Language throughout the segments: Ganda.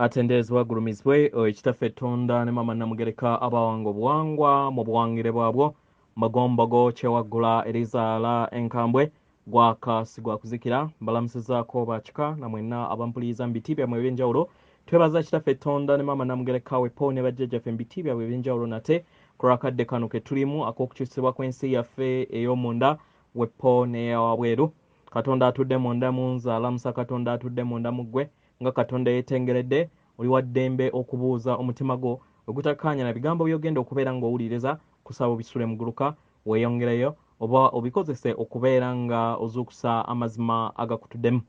atendezebwa gulumizibwe ekitaffe Tonda ne mama Namugereka abawanga obuwangwa mu buwangire bwabwo magombogo kyewaggula erizaala enkambwe gwakasigwa kuzikira mbalamusizaako bakika na mwenna abampuliza mu biti byammwe eby'enjawulo twebaza kitaffe Tonda ne mama Namugereka wepo ne bajjajjaffe mu biti byabwe eby'enjawulo nate ku lwakadde kano ke tulimu ak'okukyusibwa kw'ensi yaffe ey'omunda wepo n'eyawabweru Katonda atudde munda munzaala musa Katonda atudde munda Mugwe nga Katonda yetengeredde oli wa ddembe okubuuza omutima gwo ogutakkaanya na bigambo by'ogenda okubeera ng'owuliriza kusaba obisule muguluka weeyongereyo oba obikozese okubeera nga ozuukusa amazima agakutuddemu.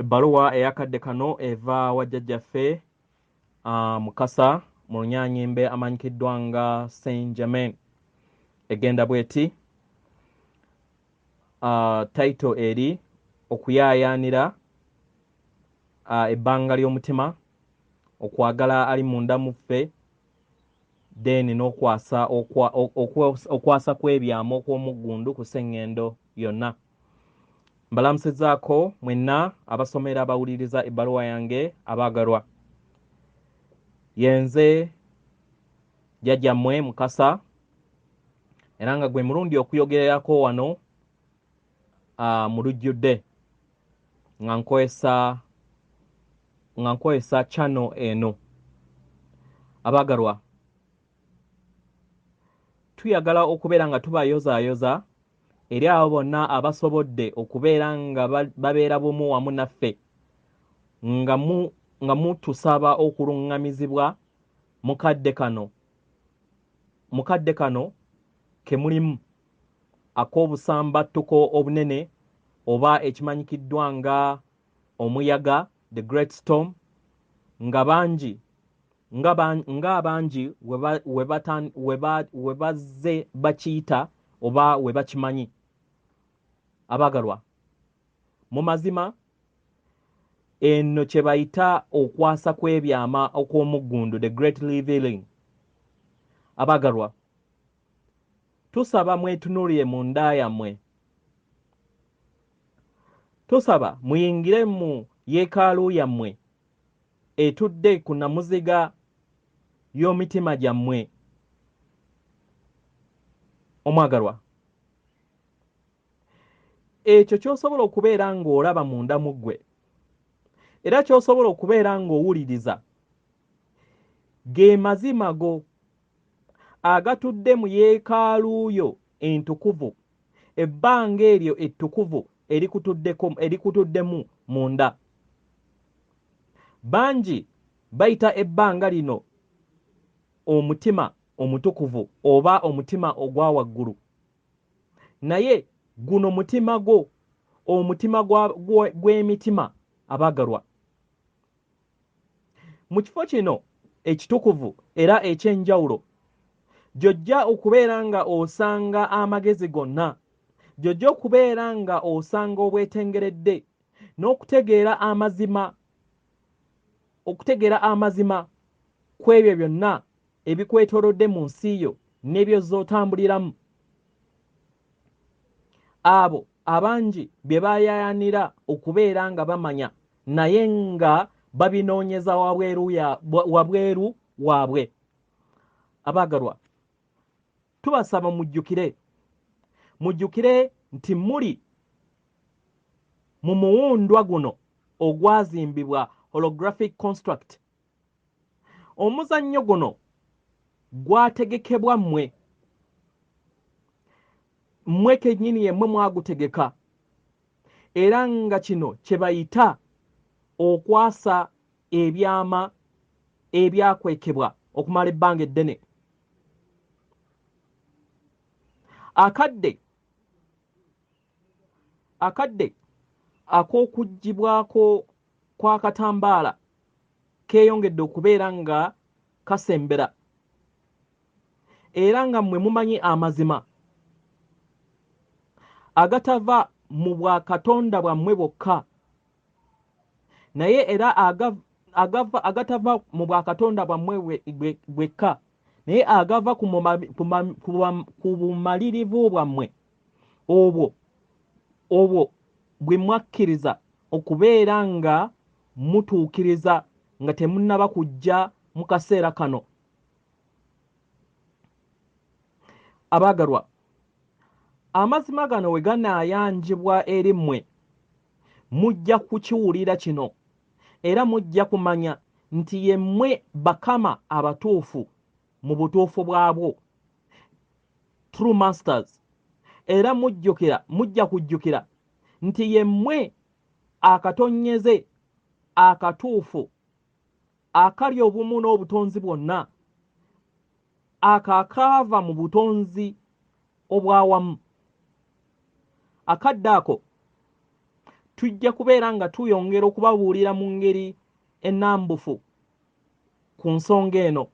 Ebbaluwa eyakadde kano eva wa jjajjaffe Mukasa mu Lunyaanyimbe amanyikiddwa nga Saint Germain egenda bweti title eri okuyayanira Ebanga ly'omutima okwagala ali munda muffe then n'okwasa okwasa kw'ebyama okw'omuggundu ku sseŋŋendo yonna. Mbalamusizaako mwenna abasomera abawuliriza ebbaluwa yange abaagalwa. Yenze jjajjammwe Mukasa era nga gwe mulundi okuyogererako wano mu lujjudde nga nkozesa channel eno. Abaagalwa, tuyagala okubeera nga tubayozaayoza eri abo bonna abasobodde okubeera nga babeera bumu wamu naffe nga mutusaba okuluŋŋamizibwa mukadde kano ke mulimu ak'obusambattuko obunene oba ekimanyikiddwa nga omuyaga the great storm nga abangi we bazze bakiyita oba we bakimanyi. Abaagalwa, mu mazima eno kye bayita okwasa kw'ebyama okw'omuggundu the great revealing. Abaagalwa, tusaba mwetunuulire mu nda yammwe, tusaba muyingire mu yeekaalu yammwe etudde ku namuziga y'omitima gyammwe. Omwagalwa, ekyo ky'osobola okubeera ng'olaba munda Mugwe era ky'osobola okubeera ng'owuliriza ge mazima go agatudde mu yeekaalu yo entukuvu, ebbanga eryo ettukuvu erikutuddemu munda. Bangi bayita ebbanga lino omutima omutukuvu oba omutima ogwa waggulu, naye guno mutima gwo omutima gw'emitima. Abaagalwa, mu kifo kino ekitukuvu era eky'enjawulo jjajja okubeera nga osanga amagezi gonna, jjajja okubeera nga osanga obwetengeredde n'okutegeera amazima ku ebyo byonna ebikwetoolodde mu nsi yo n'ebyo z'otambuliramu. Abo abangi bye baayayanira okubeera nga bamanya naye nga babinoonyeza wabweru waabwe. Abaagalwa, tubasaba mujjukire nti muli mu muwundwa guno ogwazimbibwa holographic construct. Omuzannyo guno gwategekebwa mmwe kennyini yemmwe mwagutegeka era nga kino kye bayita okwasa ebyama ebyakwekebwa okumala ebbanga eddene. Akadde ak'okuggyibwako kw'akatambaala keeyongedde okubeera nga kasembera era nga mmwe mumanyi amazima agatava mu bwakatonda bwammwe bwokka naye era agatava mu bwakatonda bwammwe bwekka naye agava ku bumalirivu bwammwe obwo bwe mwakkiriza okubeera nga mutuukiriza nga temunnaba kujja mu kaseera kano. Abaagalwa, amazima gano we ganaayanjibwa eri mmwe mujja kukiwulira kino era mujja kumanya nti ye mmwe bakama abatuufu mu butuufu bwabwo, true masters, era mujja kujjukira nti ye mmwe akatonyeze akatuufu akali obumu n'obutonzi bwonna akaava mu butonzi obwawamu. Akadde ako tujja kubeera nga tuyongera okubabuulira mu ngeri ennambufu ku nsonga eno,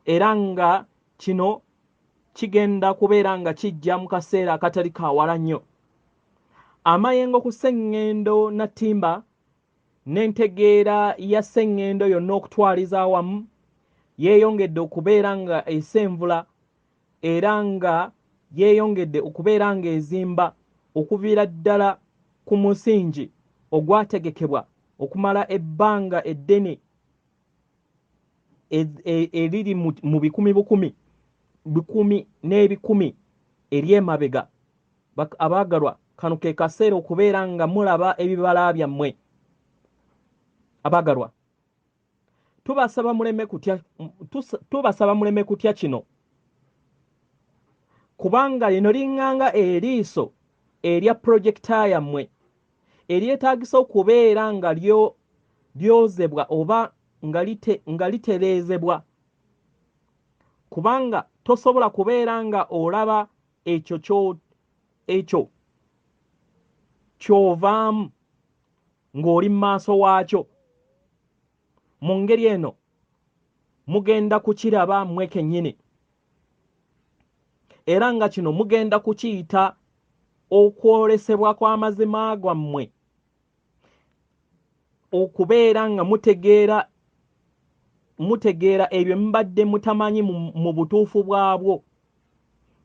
era nga kino kigenda kubeera nga kijja mu kaseera akatali kawala nnyo. Amayengo ku sseŋŋendo na ttimba n'entegeera ya sseŋŋendo yonna okutwaliza awamu yeeyongedde okubeera nga esenvula era nga yeeyongedde okubeera nga ezimba okuviira ddala ku musingi ogwategekebwa okumala ebbanga eddene eriri mu bikumi n'ebikumi ery'emabega. Abaagalwa, kano ke kaseera okubeera nga mulaba ebibala byammwe. Abaagalwa, tubasaba muleme kutya kino, kubanga lino liŋŋanga eriiso erya projekita yammwe eryetaagisa okubeera nga lyozebwa oba nga litereezebwa, kubanga tosobola kubeera nga olaba ekyo ky'ovaamu ng'oli mu maaso waakyo. Mu ngeri eno mugenda kukiraba mmwe kennyini, era nga kino mugenda kukiyita okwolesebwa kw'amazima gammwe, okubeera nga mutegeera ebyo mubadde mutamanyi mu butuufu bwabwo,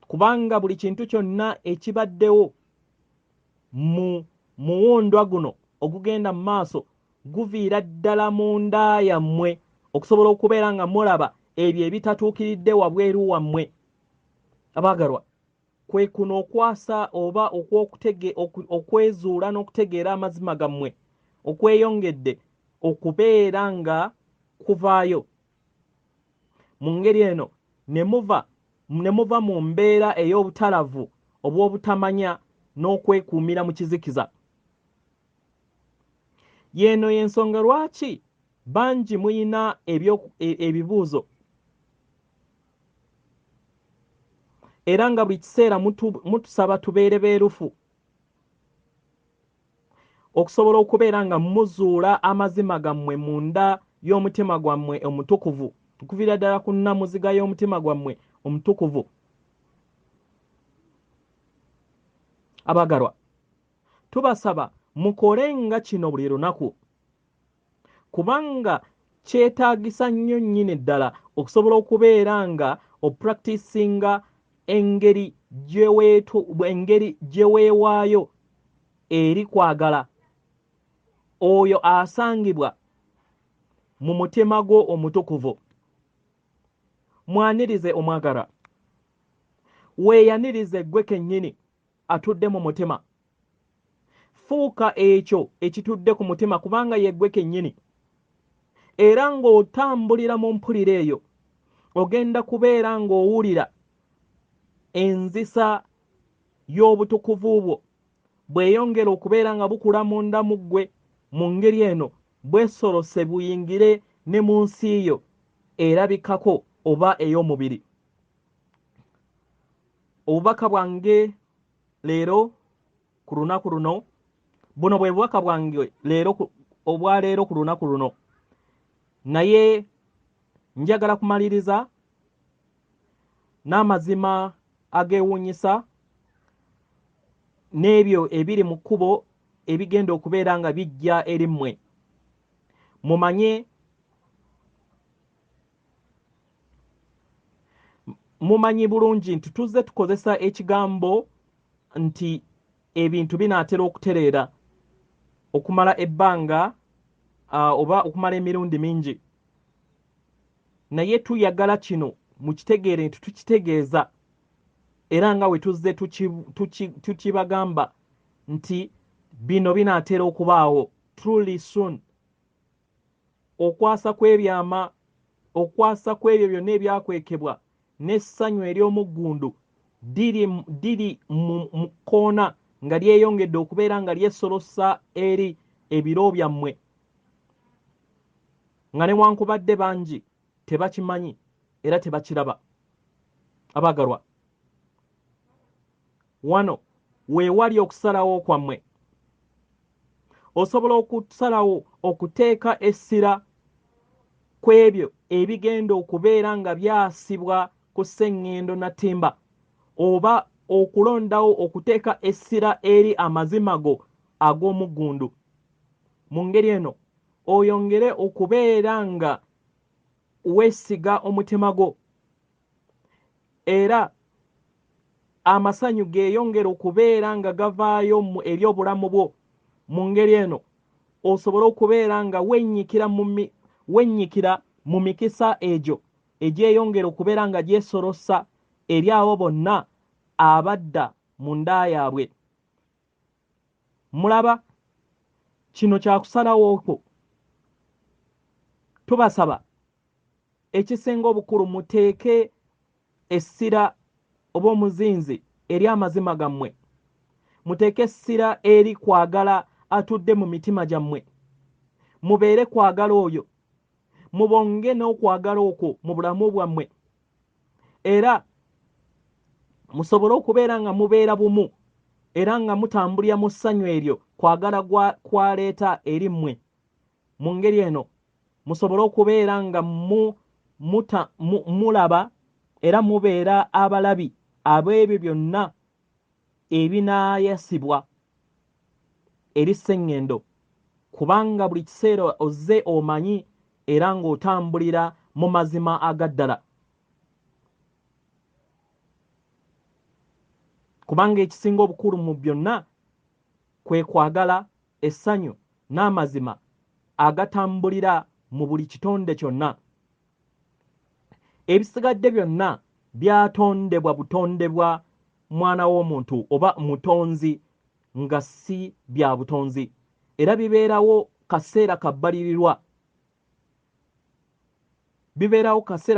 kubanga buli kintu kyonna ekibaddewo mu muwundwa guno ogugenda mu maaso guviira ddala mu nda yammwe okusobola okubeera nga mulaba ebyo ebitatuukiridde wabweru wammwe. Abaagalwa, kwe kuno okwasa oba okwezuula n'okutegeera amazima gammwe okweyongedde okubeera nga kuvaayo. Mu ngeri eno ne muva mu mbeera ey'obutalavu obw'obutamanya n'okwekuumira mu kizikiza. Yeeno y'ensonga lwaki bangi muyina ebibuuzo, era nga buli kiseera mutusaba tubeere beerufu okusobola okubeera nga muzuula amazima gammwe munda y'omutima gwammwe omutukuvu, okuviira ddala ku nnamuziga y'omutima gwammwe omutukuvu. Abaagalwa, tubasaba mukole nga kino buli lunaku, kubanga kyetaagisa nnyo nnyini ddala okusobola okubeera nga opracticinga engeri gye weewaayo eri kwagala oyo asangibwa mu mutima gwo omutukuvu. Mwanirize omwagalwa, weeyanirize ggwe kennyini atudde mu mutima. Fuuka ekyo ekitudde ku mutima kubanga ye ggwe kennyini, era ng'otambulira mu mpulira eyo ogenda kubeera ng'owulira enzisa y'obutukuvu bwo bweyongera okubeera nga bukula munda mu ggwe. Mu ngeri eno bwesolose buyingire ne mu nsi yo erabikako oba ey'omubiri. Obubaka bwange leero ku lunaku luno, buno bwe bubaka bwange obwaleero ku lunaku luno, naye njagala kumaliriza n'amazima ageewuunyisa n'ebyo ebiri mu kkubo ebigenda okubeera nga bijja eri mmwe. Mumanyi bulungi nti tuzze tukozesa ekigambo nti ebintu binaatera okutereera okumala ebbanga oba okumala emirundi mingi naye tuyagala kino mukitegeere nti tukitegeeza era nga we tuzze tukibagamba nti bino binaatera okubaawo truly soon. Okwasa kw'ebyama, okwasa kw'ebyo byonna ebyakwekebwa n'essanyu ery'omuggundu diri mu kkoona nga lyeyongedde okubeera nga lyesolosa eri ebiro byammwe, nga newankubadde bangi tebakimanyi era tebakiraba. Abaagalwa, wano weewali okusalawo kwammwe. Osobola okusalawo okuteeka essira ku ebyo ebigenda okubeera nga byasibwa ku sseŋŋendo na ttimba, oba okulondawo okuteeka essira eri amazima go ag'omuggundu. Mu ngeri eno oyongere okubeera nga weesiga omutima gwo, era amasanyu geeyongera okubeera nga gavaayo eri obulamu bwo. Mu ngeri eno osobole okubeera nga wennyikira mu mikisa egyo egyeyongera okubeera nga gyesolosa eri abo bonna abadda mu nda yaabwe. Mulaba, kino kyakusalawo okwo. Tubasaba ekisinga obukulu muteeke essira oba omuzinzi eri amazima gammwe, muteeke essira eri kwagala atudde mu mitima gyammwe. Mubeere kwagala oyo, mubonge n'okwagala okwo mu bulamu bwammwe, era musobole okubeera nga mubeera bumu era nga mutambulira mu ssanyu eryo kwagala kwaleeta eri mmwe. Mu ngeri eno musobole okubeera nga mulaba era mubeera abalabi ab'ebyo byonna ebinaayasibwa eri sseŋŋendo, kubanga buli kiseera ozze omanyi era ng'otambulira mu mazima agaddala. Kubanga ekisinga obukulu mu byonna kwe kwagala, essanyu n'amazima agatambulira mu buli kitonde kyonna. Ebisigadde byonna byatondebwa butondebwa mwana w'omuntu oba mutonzi nga si bya butonzi, era bibeerawo kaseera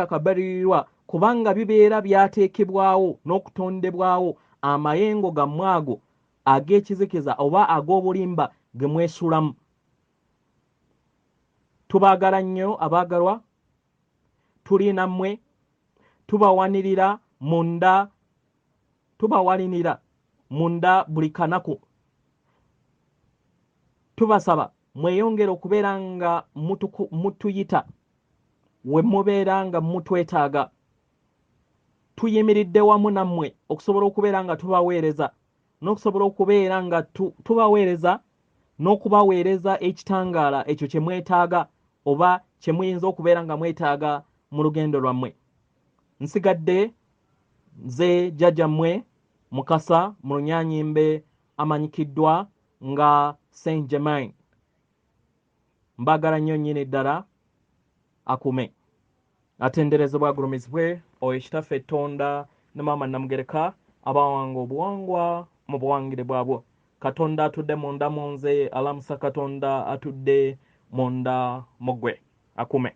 kabbalirirwa, kubanga bibeera byateekebwawo n'okutondebwawo amayengo gammwe ago ag'ekizikiza oba ag'obulimba ge mwesulamu. Tubaagala nnyo abaagalwa, tuli nammwe, tubawalinira munda buli kanaku. Tubasaba mweyongere okubeera nga mutuyita we mubeera nga mutwetaaga. Tuyimiridde wamu nammwe okusobola okubeera nga tubaweereza, n'okusobola okubeera nga tubaweereza n'okubaweereza ekitangaala ekyo kye mwetaaga oba kye muyinza okubeera nga mwetaaga mu lugendo lwammwe. Nsigadde nze jjajja mmwe Mukasa mu Lunyaanyimbe amanyikiddwa nga Saint Germain. Mbaagala nnyo nnyini ddala, akume. Atenderezebwa agulumizibwe oyo kitaffe Tonda ne Maama Namugereka abawanga obuwangwa mu buwangire bwabwo. Katonda atudde munda mu nze, alamusa Katonda atudde munda Mugwe. Akume.